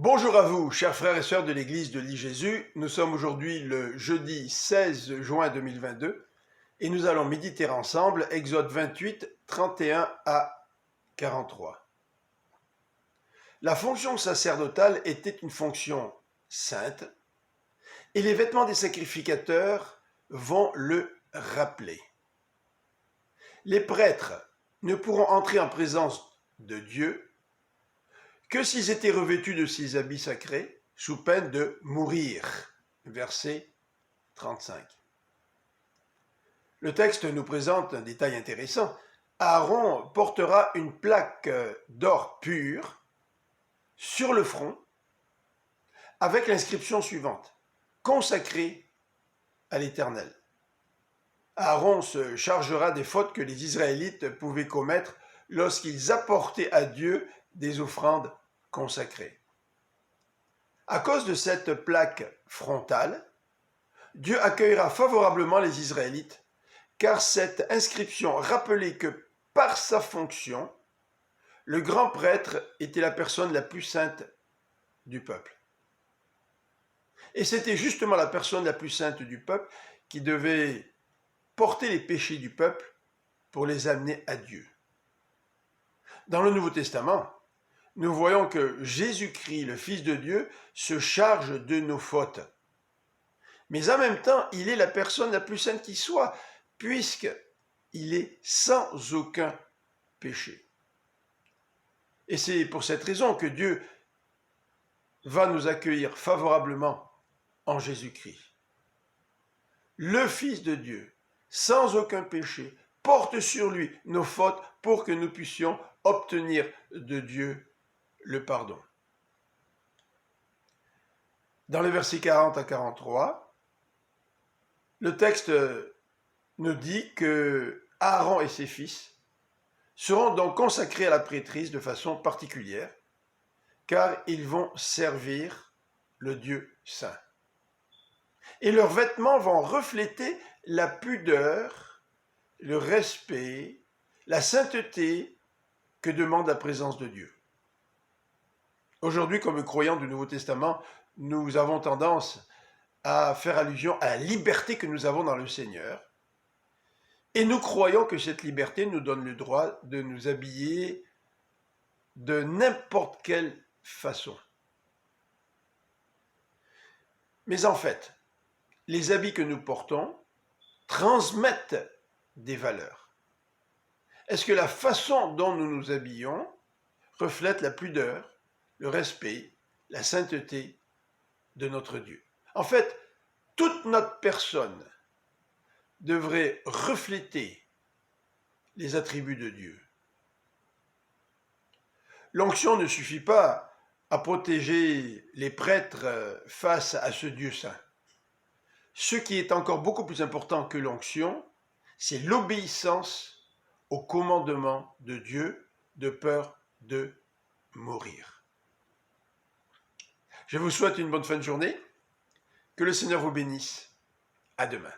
Bonjour à vous, chers frères et sœurs de l'église de l'I-Jésus. Nous sommes aujourd'hui le jeudi 16 juin 2022 et nous allons méditer ensemble Exode 28, 31 à 43. La fonction sacerdotale était une fonction sainte et les vêtements des sacrificateurs vont le rappeler. Les prêtres ne pourront entrer en présence de Dieu que s'ils étaient revêtus de ces habits sacrés, sous peine de mourir. Verset 35. Le texte nous présente un détail intéressant. Aaron portera une plaque d'or pur sur le front avec l'inscription suivante: consacré à l'Éternel. Aaron se chargera des fautes que les Israélites pouvaient commettre lorsqu'ils apportaient à Dieu des offrandes consacrées. À cause de cette plaque frontale, Dieu accueillera favorablement les Israélites, car cette inscription rappelait que par sa fonction, le grand prêtre était la personne la plus sainte du peuple. Et c'était justement la personne la plus sainte du peuple qui devait porter les péchés du peuple pour les amener à Dieu. Dans le Nouveau Testament, nous voyons que Jésus-Christ, le Fils de Dieu, se charge de nos fautes. Mais en même temps, il est la personne la plus sainte qui soit, puisqu'il est sans aucun péché. Et c'est pour cette raison que Dieu va nous accueillir favorablement en Jésus-Christ. Le Fils de Dieu, sans aucun péché, porte sur lui nos fautes pour que nous puissions obtenir de Dieu le pardon. Dans les versets 40 à 43, le texte nous dit que Aaron et ses fils seront donc consacrés à la prêtrise de façon particulière, car ils vont servir le Dieu saint. Et leurs vêtements vont refléter la pudeur, le respect, la sainteté que demande la présence de Dieu. Aujourd'hui, comme croyants du Nouveau Testament, nous avons tendance à faire allusion à la liberté que nous avons dans le Seigneur. Et nous croyons que cette liberté nous donne le droit de nous habiller de n'importe quelle façon. Mais en fait, les habits que nous portons transmettent des valeurs. Est-ce que la façon dont nous nous habillons reflète la pudeur, le respect, la sainteté de notre Dieu? En fait, toute notre personne devrait refléter les attributs de Dieu. L'onction ne suffit pas à protéger les prêtres face à ce Dieu saint. Ce qui est encore beaucoup plus important que l'onction, c'est l'obéissance au commandement de Dieu de peur de mourir. Je vous souhaite une bonne fin de journée. Que le Seigneur vous bénisse. À demain.